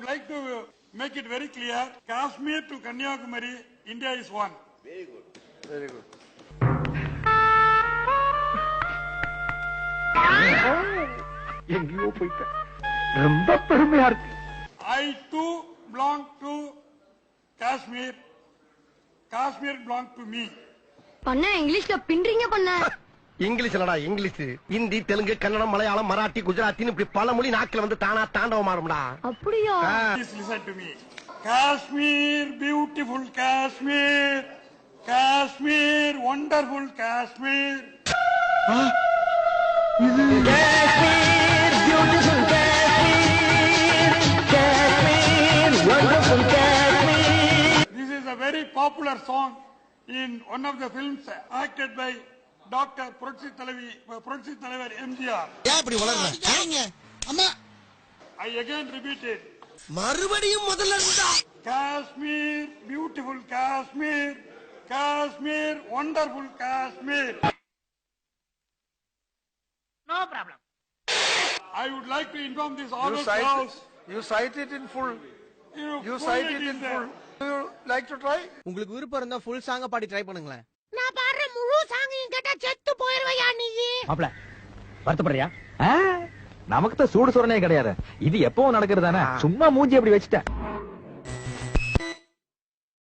would like to make it very clear. Kashmir to Kanyakumari, India is one. Very good. Very good. எங்கேயோ போயிட்ட ரொம்ப பெருமையா இருக்கு. I too belong to Kashmir. Kashmir belong to me. பண்ண இங்கிலீஷ்ல பின்றீங்க பண்ண. English இல்லடா இங்கிலீஷ். ஹிந்தி, தெலுங்கு, கன்னடம், மலையாளம், மராட்டி, குஜராத்தின்னு இப்படி பல மொழி நாக்குல வந்து தானா தாண்டவம் ஆடும்டா. அப்படியா? Please listen to me. Kashmir, beautiful Kashmir. Kashmir, wonderful Kashmir. This is a very popular song in one of the films acted by Dr. Puratchi Thalavar MGR. இப்படி வளர்ற அம்மா I again repeat it. மறுபடியும் முதல்ல இருந்தா Kashmir, beautiful Kashmir. Kashmir, wonderful Kashmir. No problem. I would like to inform this all You cite it in full. You cite it in full. Do you like to try? உங்களுக்கு விருப்பம் இருந்தா full சாங்க பாடி try பண்ணுங்களேன். நான் பாடுற முழு சாங்கையும் கேட்டா செத்து போயிருவையா நீ? மாப்ள வருத்தப்படுறியா? நமக்கு தான் சூடு சொரணே கிடையாது. இது எப்பவும் நடக்கிறதானே. சும்மா மூஞ்சி அப்படி வச்சுட்ட.